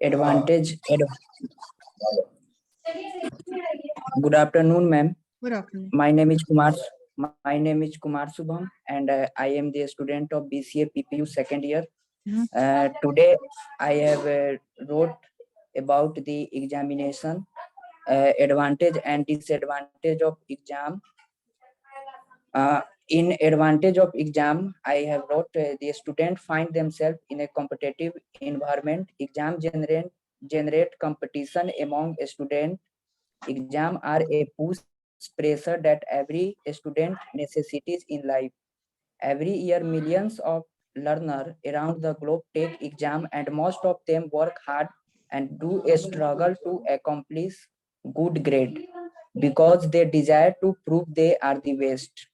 Advantage. Good afternoon, ma'am. Good afternoon. My name is Kumar. My name is Kumar Subham, and I am the student of BCA PPU second year. Today, I have wrote about the examination, advantage and disadvantage of exam. In advantage of exam, I have wrote the student find themselves in a competitive environment. Exam generate competition among students. Exam are a push pressure that every student necessities in life. Every year, millions of learners around the globe take exam, and most of them work hard and do a struggle to accomplish good grade because they desire to prove they are the best.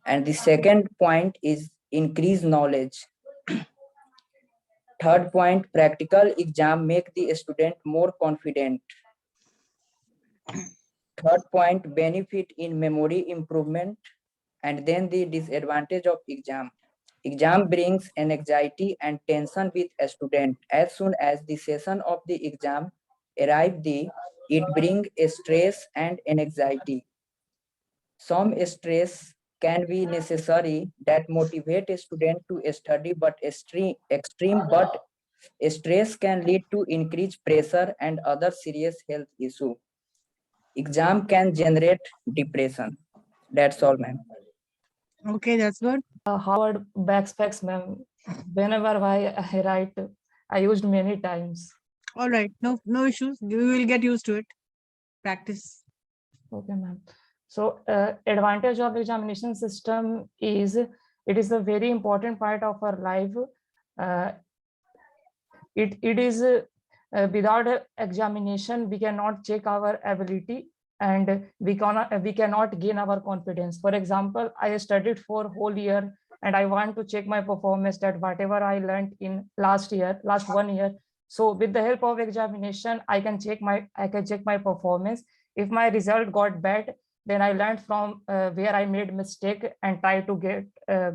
And the second point is increase knowledge. Third point, practical exam make the student more confident. Third point, benefit in memory improvement. And then the disadvantage of exam. Exam brings an anxiety and tension with a student. As soon as the session of the exam arrive, it brings a stress and an anxiety. Some stress can be necessary that motivate a student to study, but extreme but stress can lead to increased pressure and other serious health issue. Exam can generate depression. That's all, ma'am. Okay, that's good. Howard backspecs, ma'am. Whenever I write, I used many times. All right, no issues. We will get used to it. Practice. Okay, ma'am. So advantage of examination system is it is a very important part of our life. It is without examination we cannot check our ability and we cannot gain our confidence. For example, I studied for whole year and I want to check my performance, that whatever I learned in last 1 year. So with the help of examination, I can check my performance. If my result got bad, then I learned from where I made mistake and try to get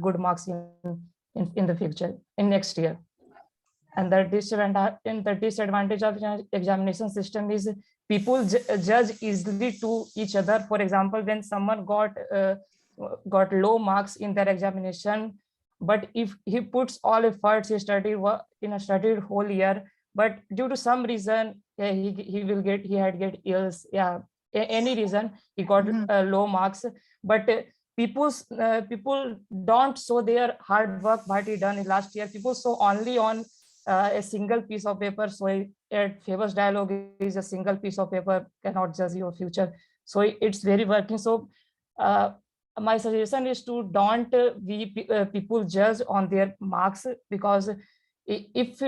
good marks in the future, in next year. And the disadvantage of examination system is people judge easily to each other. For example, when someone got low marks in their examination, but if he puts all efforts, he studied whole year, but due to some reason he had get ills, any reason he got low marks, but people don't show their hard work what he done in last year. People show only on a single piece of paper. So a famous dialogue is a single piece of paper cannot judge your future. So it's very working. So my suggestion is to don't people judge on their marks, because if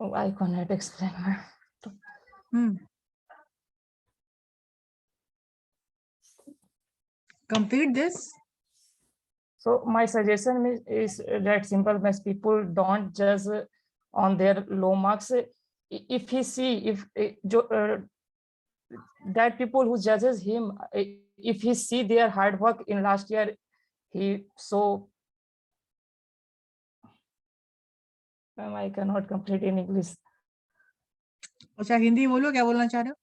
I cannot explain. Complete this. So my suggestion is that simple, as people don't judge on their low marks. If he see that people who judges him, if he see their hard work in last year, I cannot complete in English. अच्छा, हिंदी बोलो, क्या बोलना चाह रहे हो?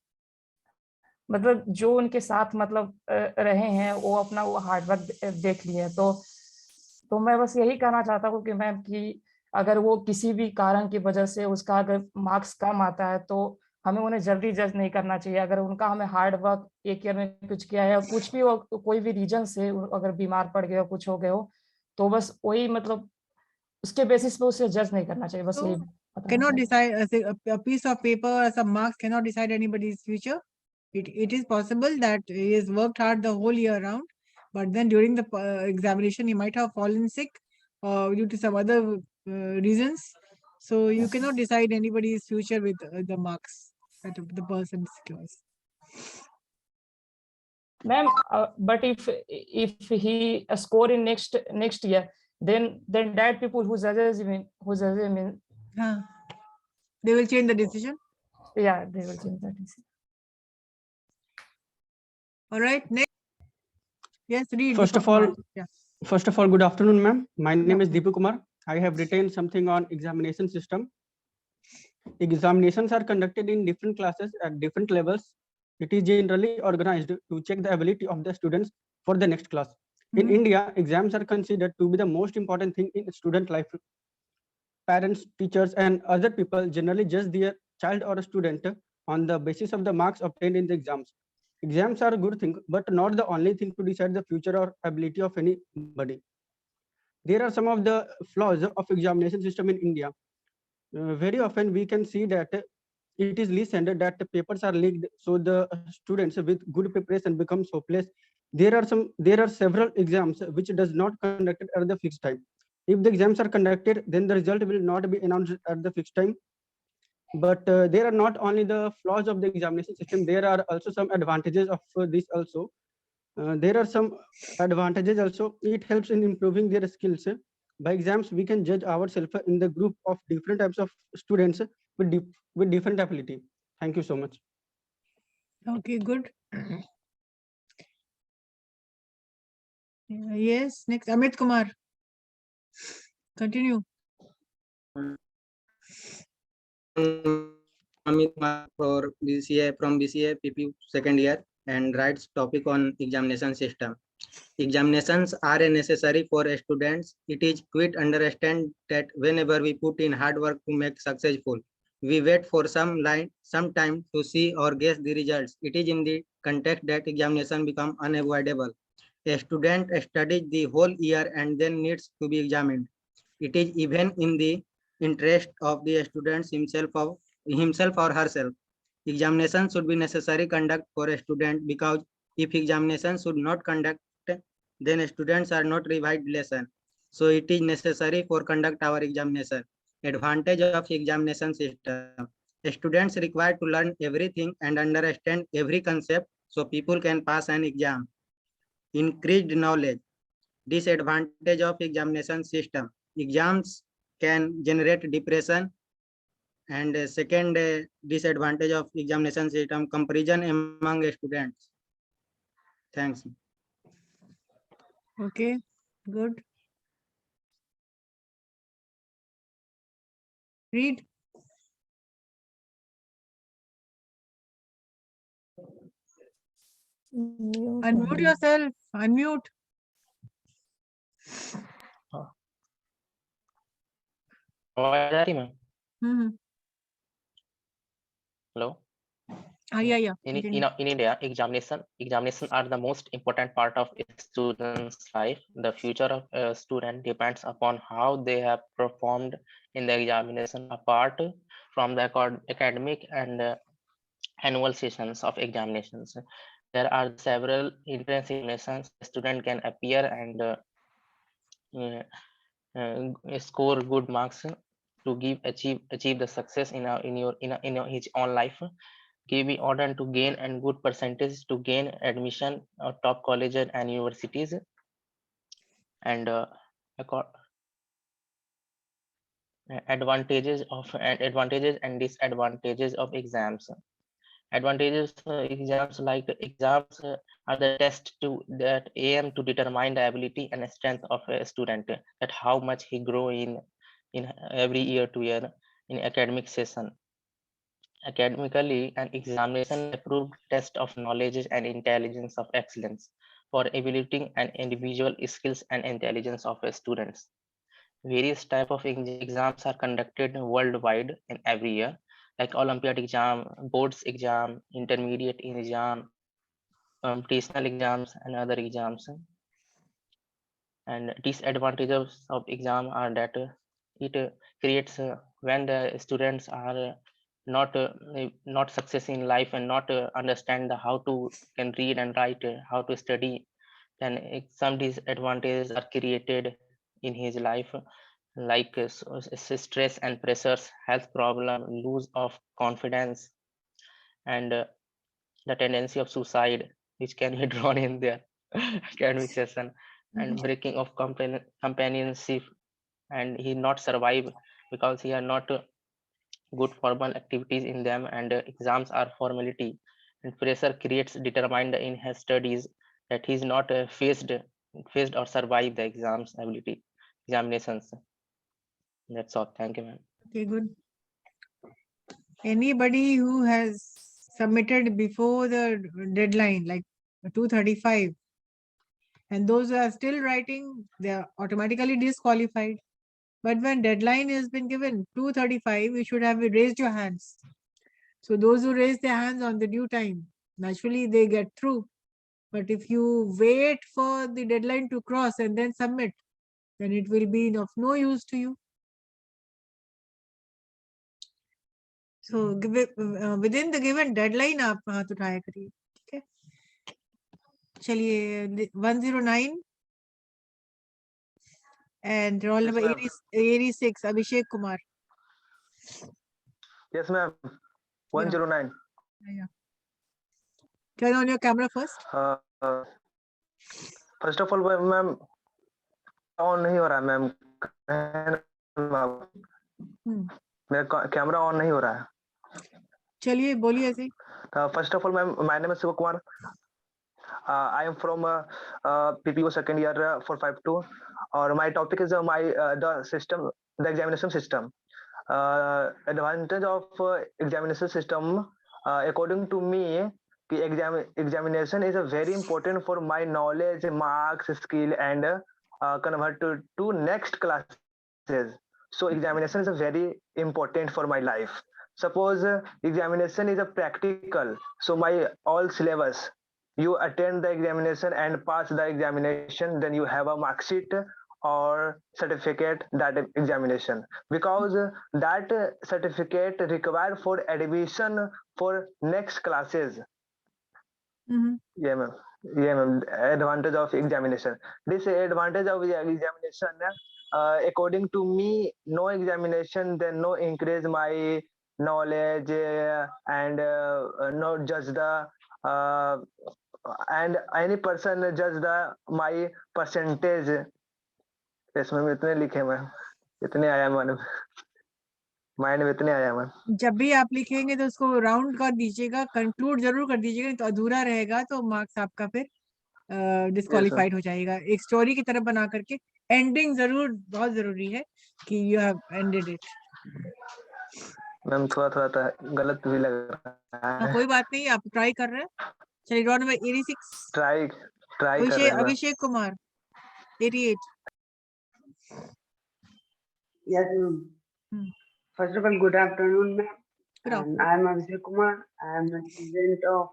मतलब जो उनके साथ मतलब रहे हैं वो अपना वो हार्ड वर्क देख लिए, तो मैं बस यही कहना चाहता हूँ कि मैम कि अगर वो किसी भी कारण की वजह से उसका अगर मार्क्स कम आता है तो हमें उन्हें जल्दी जज नहीं करना चाहिए। अगर उनका हमें हार्ड वर्क एक ईयर में कुछ किया है और कुछ भी कोई भी रीजन से अगर बीमार पड़ गए हो, कुछ हो गए हो, तो बस वही मतलब उसके बेसिस पे उसे जज नहीं करना चाहिए। बस यही cannot decide a piece of paper or some marks cannot decide anybody's future. It is possible that he has worked hard the whole year round, but then during the examination he might have fallen sick due to some other reasons. So you cannot decide anybody's future with the marks that the person secures. Ma'am, but if he score in next year, then that people who judges him, they will change the decision. Yeah, they will change the decision. All right, next. Yes, read. First of all, good afternoon, ma'am. My name is Deepu Kumar. I have written something on examination system. Examinations are conducted in different classes at different levels. It is generally organized to check the ability of the students for the next class. In Mhm. India, exams are considered to be the most important thing in student life. Parents, teachers, and other people generally judge their child or a student on the basis of the marks obtained in the exams. Exams are a good thing, but not the only thing to decide the future or ability of anybody. There are some of the flaws of examination system in India. Very often we can see that it is listened that the papers are leaked, so the students with good preparation becomes hopeless. There are several exams which does not conducted at the fixed time. If the exams are conducted, then the result will not be announced at the fixed time. But there are not only the flaws of the examination system, there are also some advantages of this also. There are some advantages also. It helps in improving their skills. By exams, we can judge ourselves in the group of different types of students with different ability. Thank you so much. Okay, good. Yes, next, Amit Kumar. Continue. Amit for BCA from BCA PP second year and writes topic on examination system. Examinations are necessary for students. It is quite understand that whenever we put in hard work to make successful, we wait for some time to see or guess the results. It is in the context that examination become unavoidable. A student studies the whole year and then needs to be examined. It is even in the interest of the students himself or herself. Examination should be necessary conduct for a student, because if examination should not conduct, then students are not revised lesson. So it is necessary for conduct our examination. Advantage of examination system. Students required to learn everything and understand every concept so people can pass an exam. Increased knowledge. Disadvantage of examination system. Exams can generate depression. And second disadvantage of examination system, comparison among students. Thanks. Okay, good. Read. Unmute yourself. Unmute. आवाज आ रही ma'am? Hmm. Hello. Yeah. In Continue. India, examination are the most important part of a student's life. The future of a student depends upon how they have performed in the examination. Apart from the academic and annual sessions of examinations, there are several entrance examinations. A student can appear and score good marks to achieve the success in his own life. Give me order to gain and good percentage to gain admission of top colleges and universities. And advantages and disadvantages of exams. Advantages exams, like exams are the test that aim to determine the ability and strength of a student, that how much he grow in every year to year in academic session. Academically, an examination approved test of knowledge and intelligence of excellence for evaluating an individual skills and intelligence of students. Various type of exams are conducted worldwide in every year, like Olympiad exam, boards exam, intermediate exam, computational exams, and other exams. And disadvantages of exam are that it creates when the students are not success in life and not understand how to can read and write, how to study, then some disadvantages are created in his life, like stress and pressures, health problem, lose of confidence, and the tendency of suicide, which can be drawn in their academic session, and breaking of companionship, and he not survive because he are not good formal activities in them, and exams are formality, and pressure creates determined in his studies that he is not faced or survive the examinations. That's all. Thank you, ma'am. Okay, good. Anybody who has submitted before the deadline, like 2:35, and those who are still writing, they are automatically disqualified. But when deadline has been given 2:35, you should have raised your hands. So those who raise their hands on the due time, naturally they get through. But if you wait for the deadline to cross and then submit, then it will be of no use to you. So within the given deadline, आप हाथ उठाया करिए, ठीक है? चलिए 109 and roll Yes, number ma'am. 86, Abhishek Kumar. Yes, ma'am. 109. Yeah. Turn on your camera first. First of all, ma'am, on नहीं हो रहा है मैम. मेरा कैमरा ऑन नहीं हो रहा है. चलिए बोलिए ऐसे. First of all, ma'am, my name is Shiva Kumar. I am from PPO second year 452, or my topic is the system, the examination system. Advantage of examination system, according to me, the examination is a very important for my knowledge, marks, skill, and convert to next classes. So examination is a very important for my life. Suppose examination is a practical, so my all syllabus, you attend the examination and pass the examination, then you have a mark sheet or certificate that examination, because that certificate required for admission for next classes. Yeah, ma'am. Yeah, ma'am. Advantage of examination. Disadvantage of examination, according to me, no examination, then no increase my knowledge and not judge the and any person judge the my percentage. इसमें इतने लिखे ma'am, इतने आया ma'am, mind में इतने आया ma'am. जब भी आप लिखेंगे तो उसको राउंड कर दीजिएगा, कंक्लूड जरूर कर दीजिएगा, नहीं तो अधूरा रहेगा तो मार्क्स आपका फिर डिस्क्वालिफाइड हो जाएगा. एक स्टोरी की तरह बना करके एंडिंग जरूर बहुत जरूरी है कि you have ended it. Ma'am थोड़ा थोड़ा तो गलत भी लग रहा है. कोई बात नहीं, आप ट्राई कर रहे हैं. चलिए रोल नंबर 86, ट्राई कर रहे हैं. Abhishek Kumar 88. Yes, ma'am. First of all, good afternoon, ma'am. Good afternoon. I am Abhishek Kumar. I am a student of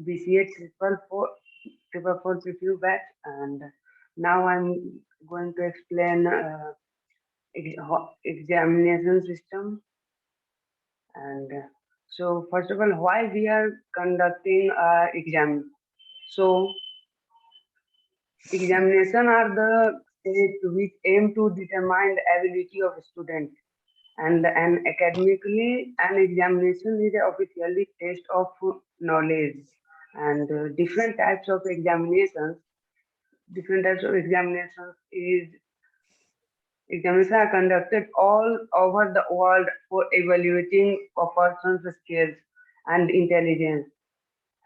BCA 444 PPU batch, and now I'm going to explain examination system. And so, first of all, why we are conducting exam? So, examination are the tests which aim to determine the ability of a student, and academically an examination is officially test of knowledge, and different types of examinations are conducted all over the world for evaluating a person's skills and intelligence,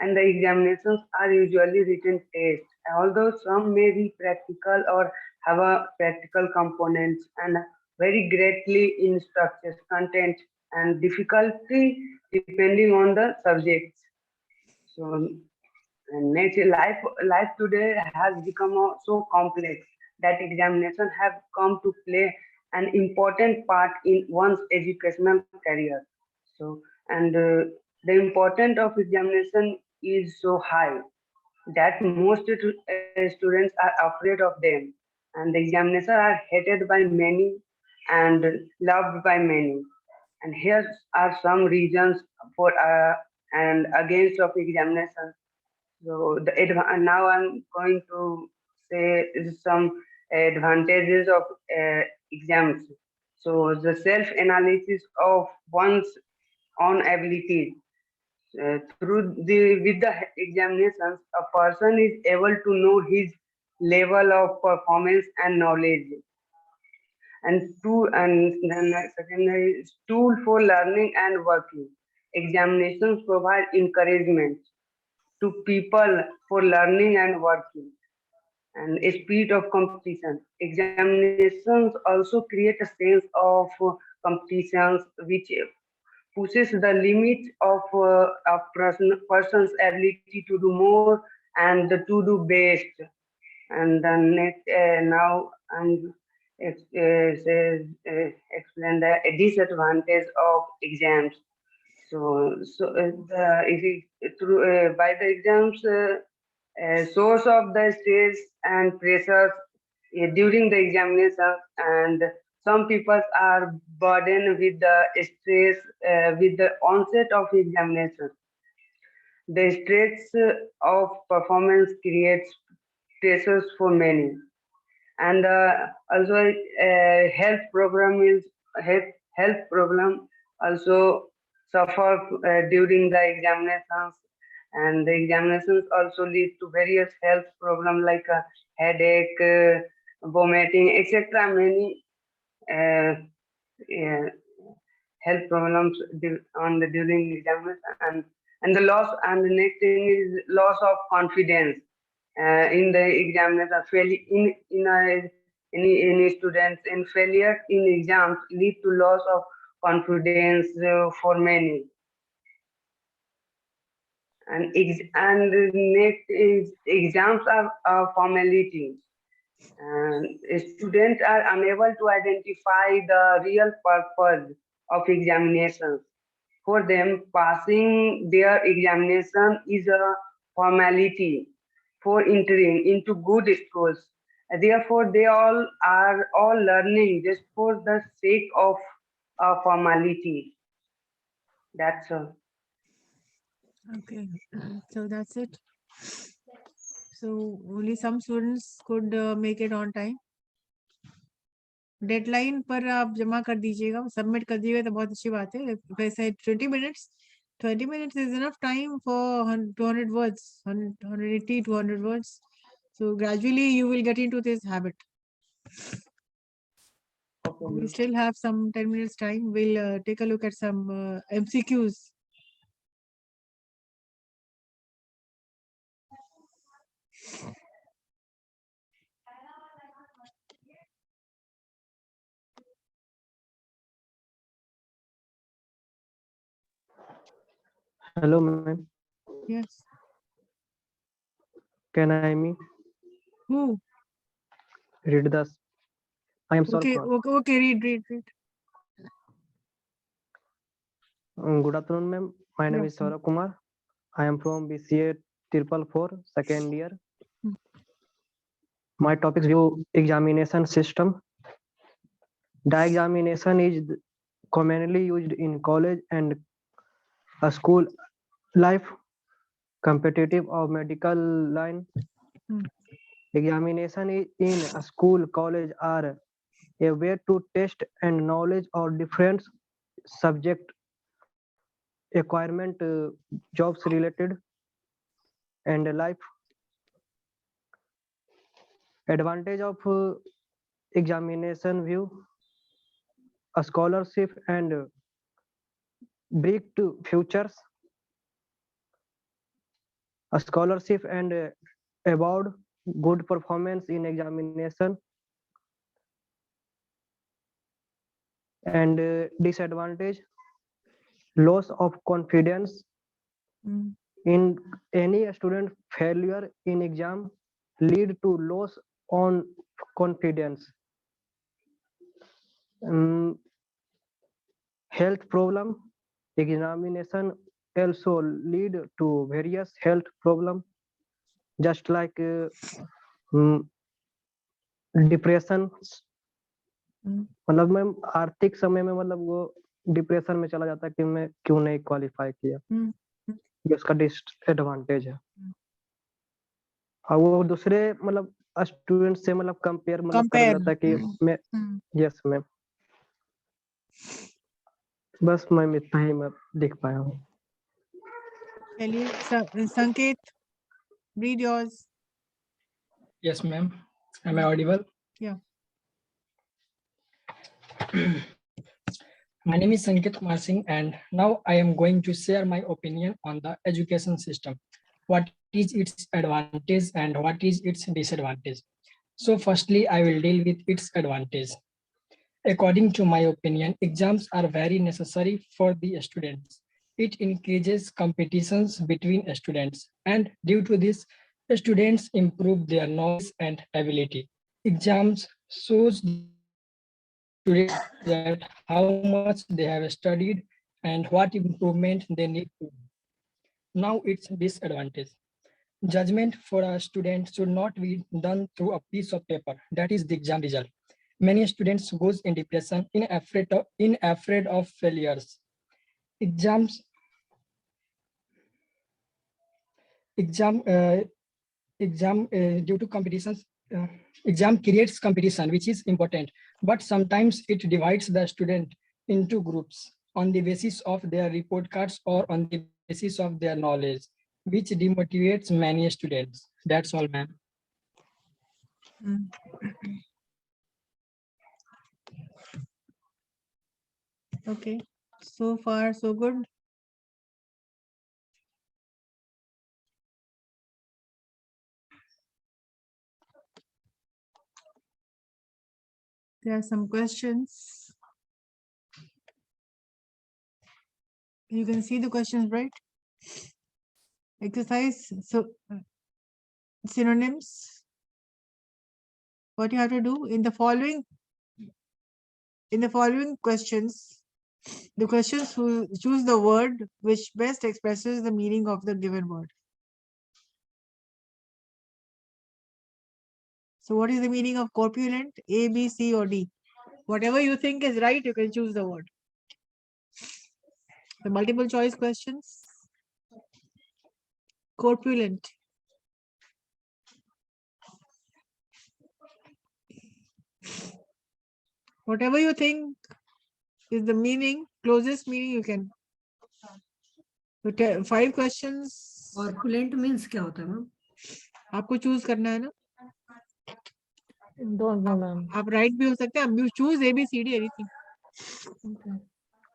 and the examinations are usually written tests, although some may be practical or have a practical components and vary greatly in structures, content, and difficulty depending on the subjects. So, life today has become so complex that examinations have come to play an important part in one's educational career. So, and the importance of examination is so high that most students are afraid of them, and the examinations are hated by many and loved by many. And here are some reasons for and against of examinations. So now I'm going to say some advantages of exams. So the self-analysis of one's own abilities. With the examinations, a person is able to know his level of performance and knowledge. And then secondary is tool for learning and working. Examinations provide encouragement to people for learning and working, and a spirit of competition. Examinations also create a sense of competitions which pushes the limits of a person's ability to do more and to do best. And then next, now I'm explain the disadvantage of exams. It is through by the exams, source of the stress and pressures during the examination, and some people are burdened with the stress with the onset of examination. The stress of performance creates pressures for many, and also health problem is health problem also suffer during the examinations, and the examinations also lead to various health problems like headache, vomiting, etc. Many uh, uh, health problems during examination, and the loss, and the next thing is loss of confidence in the examination. Any students in failure in exams lead to loss of confidence for many. And the next is exams are a formality, and students are unable to identify the real purpose of examinations. For them, passing their examination is a formality for entering into good schools. Therefore, they are all learning just for the sake of a formality. That's all. Okay, so that's it. So only some students could make it on time. Deadline पर आप जमा कर दीजिएगा, submit कर दीजिएगा तो बहुत अच्छी बात है. वैसे 20 minutes is enough time for 200 words, 180 200 words. So gradually you will get into this habit. We still have some 10 minutes time. We'll take a look at some MCQs. Hello, ma'am. Yes. Can I me Who? read this? I am Okay, Saurabh. okay, read. Good afternoon, ma'am. My name is Saurabh Kumar. I am from BCA 444, second year. My topic is view examination system. The examination is commonly used in college and a school life, competitive or medical line. Examination in a school, college are a way to test and knowledge or different subject acquirement, jobs related and life. Advantage of examination view, a scholarship and brick to futures, a scholarship and award, good performance in examination, and disadvantage, loss of confidence in any student. Failure in exam lead to loss on confidence. Health problem, examination also lead to various health problem, just like depression. मतलब ma'am आर्थिक समय में मतलब वो depression में चला जाता है कि मैं क्यों नहीं क्वालिफाई किया. ये उसका डिसएडवांटेज है. और वो दूसरे मतलब स्टूडेंट से मतलब कंपेयर कर लेता है कि मैं. यस मैम, बस मैम इतना ही मैं देख पाया हूँ. चलिए संकेत, read yours. Yes, ma'am. Am I audible? Yeah. My name is Sanket Kumar Singh, and now I am going to share my opinion on the education system. What is its advantage and what is its disadvantage? So firstly, I will deal with its advantage. According to my opinion, exams are very necessary for the students. It increases competitions between students, and due to this, students improve their knowledge and ability. Exams shows students that how much they have studied and what improvement they need to do. Now it's disadvantage. Judgment for a student should not be done through a piece of paper, that is the exam result. Many students goes in depression in afraid of failures. Exams due to competitions, exam creates competition, which is important, but sometimes it divides the student into groups on the basis of their report cards or on the basis of their knowledge, which demotivates many students. That's all, ma'am. Mm. Okay, so far so good. There are some questions. You can see the questions, right? Exercise, so synonyms. What you have to do in the following questions, the questions who choose the word which best expresses the meaning of the given word. So what is the meaning of corpulent? A, B, C, or D? Whatever you think is right, you can choose the word. The multiple choice questions. Corpulent. Whatever you think is the meaning, closest meaning you can. Okay, 5 questions. Corpulent means क्या होता है ma'am? आपको choose करना है ना? Don't know, ma'am. आप right भी हो सकते हैं. You choose A, B, C, D, anything. Okay.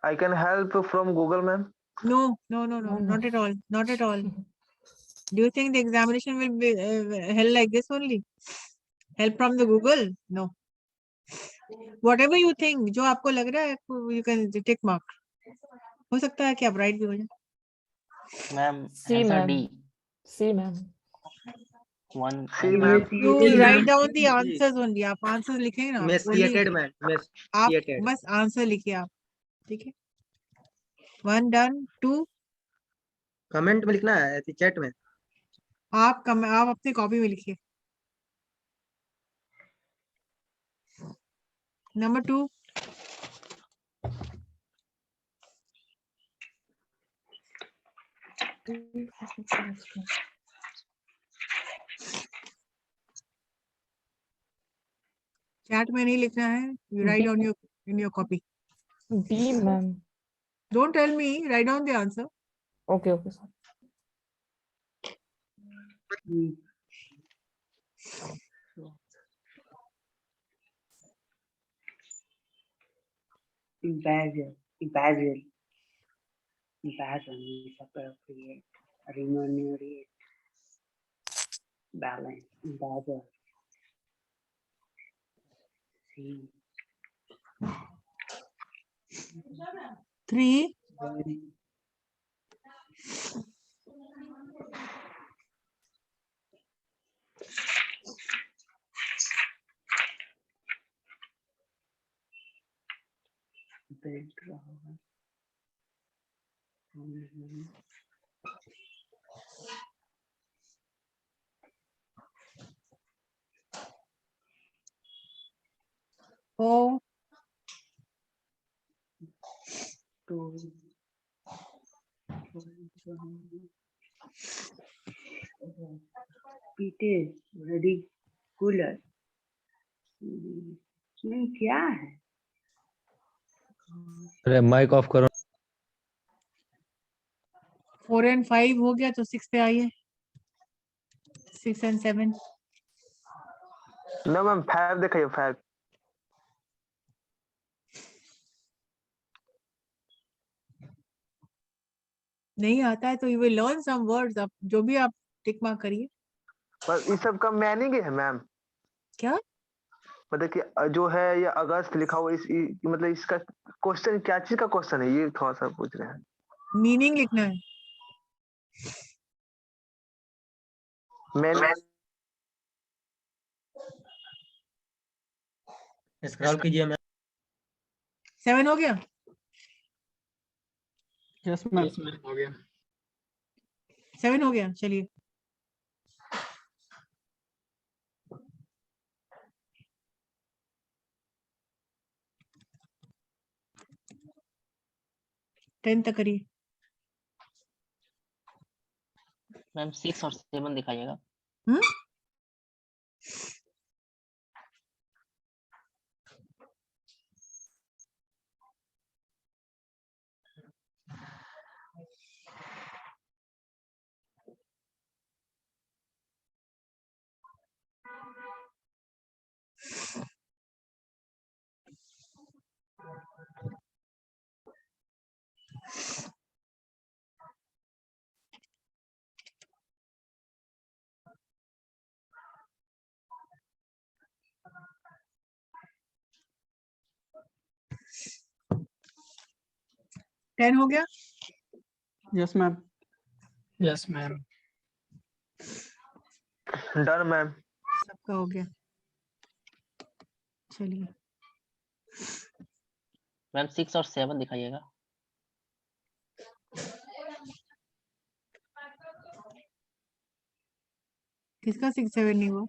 I can help from Google, ma'am. No, not at all. Not at all. Do you think the examination will be held like this only? Help from the Google? No. Whatever you think, जो आपको लग रहा है, you can take mark. हो सकता है कि आप right भी हो जाए. Ma'am, C, answer ma'am. D. C, ma'am. One. See, answer. ma'am. You write down the answers only. आप answers लिखेंगे ना. Messiated man, आप messiated. बस answer लिखिए आप. ठीक है. 1 done. 2. कमेंट में लिखना है चैट में. आप अपनी कॉपी में लिखिए. Number 2. Chat में नहीं लिखना है. You write down in your copy. D, ma'am. Don't tell me. Write down the answer. Okay, okay, sir. Evasion is appropriate, remunerate, balance, evasion. See. 3. Bed drawer. 4. 2. It is ready cooler. नहीं क्या है? अरे mic off करो. 4 and 5 हो गया तो 6 पे आइए. 6 and 7. No, ma'am. 5 दिखाइए 5. नहीं आता है तो you will learn some words. आप जो भी आप टिक मार्क करिए. बस इस सब का मीनिंग है मैम. क्या? मतलब कि जो है ये अगस्त लिखा हुआ मतलब इसका क्वेश्चन क्या चीज का क्वेश्चन है, ये थोड़ा सा पूछ रहे हैं। मीनिंग लिखना है। मैंने स्क्रॉल कीजिए मैम। 7 हो गया। Yes, ma'am. हो गया। 7 हो गया, चलिए। टेन तक करिए। मैम 6 और 7 दिखाइएगा। हम्म। टेन हो गया। Yes, ma'am. Yes ma'am. Done ma'am. सबका हो गया, चलिए। मैम 6 और 7 दिखाइएगा। किसका 6 7 नहीं हुआ?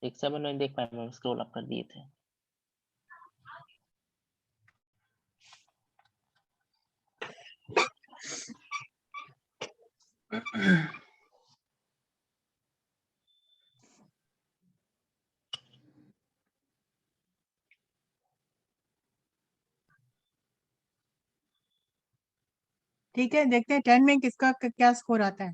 6 7 नहीं देख पाए मैम, स्क्रॉल अप कर दिए थे। ठीक है, देखते हैं 10 में किसका क्या स्कोर आता है।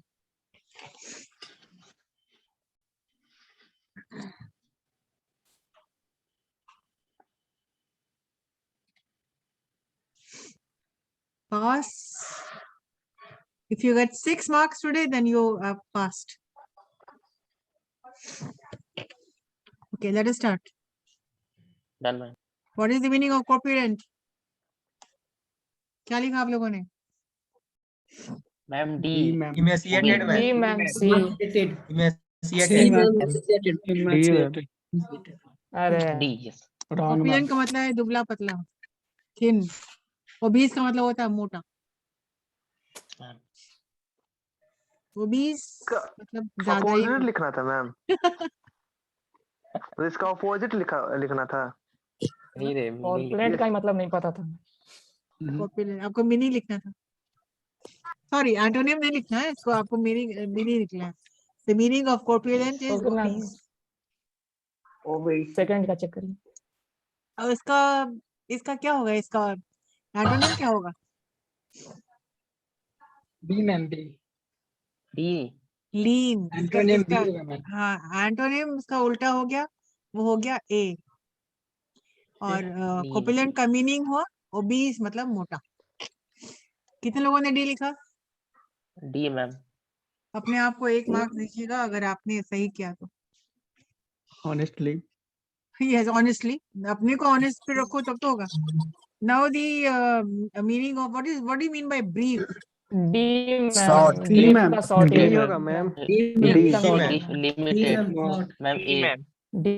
Pass. If you get 6 marks today, then you have passed. Okay, let us start. Done ma'am. What is the meaning of copulent? क्या लिखा आप लोगों ने? Ma'am D. D, ma'am. Emaciated ma'am. D ma'am C. Emaciated. D, ma'am. अरे D yes. Wrong, ma'am. Copulent का मतलब है दुबला पतला, thin. Obese का मतलब होता है मोटा। मैम Obese मतलब ज्यादा ही। अपोजिट लिखना था मैम। तो इसका अपोजिट लिखना था। नहीं रे कॉर्पुलेंट का ही मतलब नहीं पता था। Copulent आपको मीनिंग लिखना था। सॉरी, एंटोनिम नहीं लिखना है इसको, आपको मीनिंग लिखना है। The meaning of corpulent is तो मैम obese. सेकंड का चेक करिए। और इसका क्या होगा? इसका एंटोनिम क्या होगा? B ma'am B. D. Lean. Antonym B होगा मैम। हाँ, एंटोनिम इसका उल्टा हो गया, वो हो गया ए। और लीन। कॉपुलेंट का मीनिंग हुआ ओबीस मतलब मोटा। कितने लोगों ने डी लिखा? D ma'am. अपने आप को 1 मार्क्स दीजिएगा अगर आपने सही किया तो। Honestly. यस, ऑनेस्टली अपने को ऑनेस्ट पे रखो तब तो होगा। Now the meaning of what do you mean by brief? D ma'am. Short. D, brief ma'am. का शॉर्ट D है होगा मैम। ब्रीफ का D, मतलब ma'am. Limited ma'am A.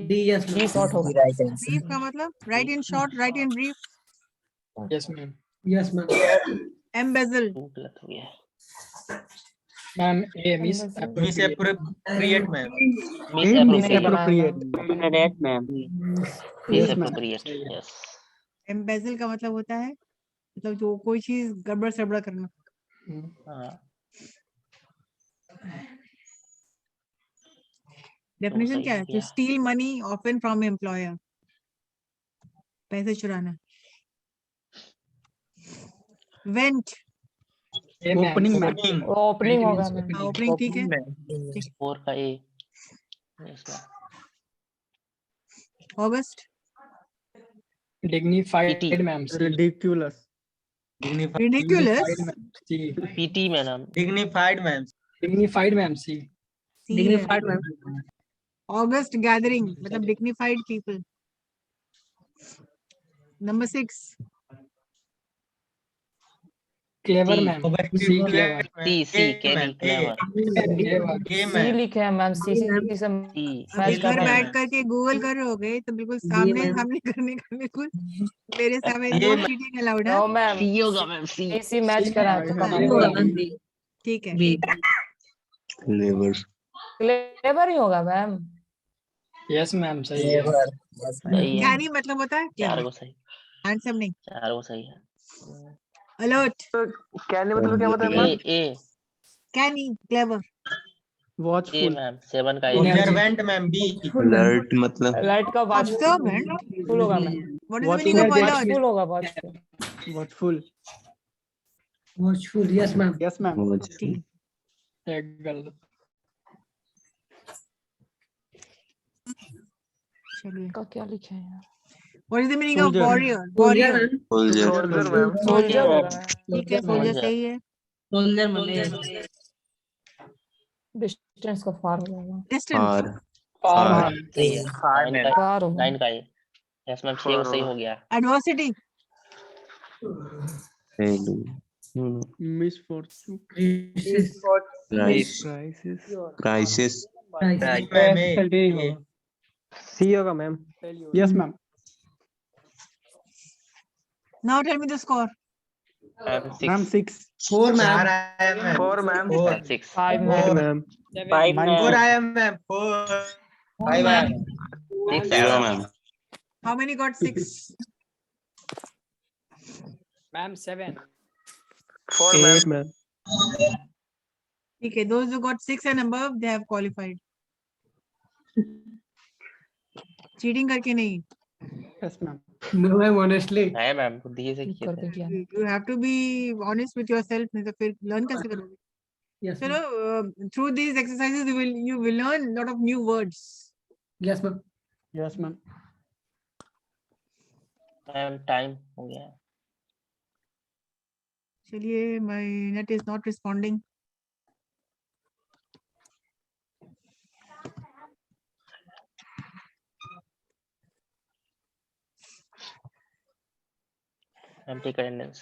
D short होगा। The right answer. ब्रीफ का मतलब right in short, right in brief. Yes ma'am. Embezzle. गलत हो गया। Ma'am A miss miss appropriate ma'am. Miss Inappropriate. Appropriate. Miss Yes, ma'am. Appropriate yes. Embezzle का मतलब होता है मतलब जो कोई चीज गड़बड़ सड़बड़ करना। हाँ डेफिनेशन सही क्या हो है? टू गया। Steal money often from employer, पैसे चुराना। Went. A ma'am. Opening, ma'am. Opening. Opening होगा मैम। ओपनिंग ठीक है। 4 का A. Yes ma'am. August. Dignified ma'am C. Ridiculous. Ridiculous. C. Pity ma'am. Dignified ma'am. Dignified ma'am C. C है। August gathering, मतलब dignified people. Number 6. Clever C. ma'am. Overstimulate, C clever. C, C, A, can ma'am, be clever. Clever. A, C ma'am. लिखे हैं ma'am, सी से C. अभी बिल्कुल घर है, बैठ मैम। करके गूगल कर रहे होगे तो बिल्कुल सामने सामने करने का बिल्कुल मेरे सामने ये नो मैम। चीटिंग अलाउड है. नो मैम, C होगा मैम, C. सी मैच करा है तो C कम होगा। ठीक है. क्लेवर ही होगा मैम. Yes ma'am, सही है। सही है। क्या नहीं मतलब होता है चार clever. को सही, हैंडसम नहीं. चार को सही है। अलर्ट. क्या नहीं मतलब क्या बताया A, मैम? A, क्या नहीं clever. A watchful, मैम, 7 का A। Observant, ma'am, B. Alert मतलब लाइट का वॉचफुल Observant. होगा ma'am. What is the meaning of watchful, alert? Watchful होगा, watchful. watchful. Watchful, yes ma'am. Yes, ma'am. ठीक. एक गलत। चलिए. का क्या लिखे हैं यार? What is the meaning of Soldier. warrior? Soldier, Warrior. ma'am. Soldier soldier ma'am. Soldier होगा मैम. ठीक है. Soldier Soldier. सही है. Soldier, ma'am. डिस्टेंस का फार होगा. Distance. फार सही है। हाँ 9 मैम। का, फार होगा. 9 का A। यस मैम, 6 को सही हो गया। Adversity. Misfortune, Crisis. Crisis crisis Crisis. Ma'am, A. C होगा ma'am. Yes, ma'am. Now tell me the score. Ma'am, Ma'am, 6, 6. 4 चार ma'am. आया मैम। 4 मैम। 4, 6, 5 4, मैम. 4 आया मैम। 4, 5 आया। 6 जीरो आया। Ma'am How many got 6? Ma'am 7. 4 ma'am. Okay, those who got 6 and above, they have qualified. Cheating करके नहीं. Yes, ma'am. No, ma'am, honestly. है ma'am, बुद्धि से किए थे। करके क्या? You have to be honest with yourself. नहीं तो फिर learn कैसे करोगे? Yes, चलो, ma'am. through these exercises, you will learn a lot of new words. Yes, ma'am. Yes, ma'am. Ma'am, time हो गया है। चलिए, my net is not responding. Ma'am, take attendance.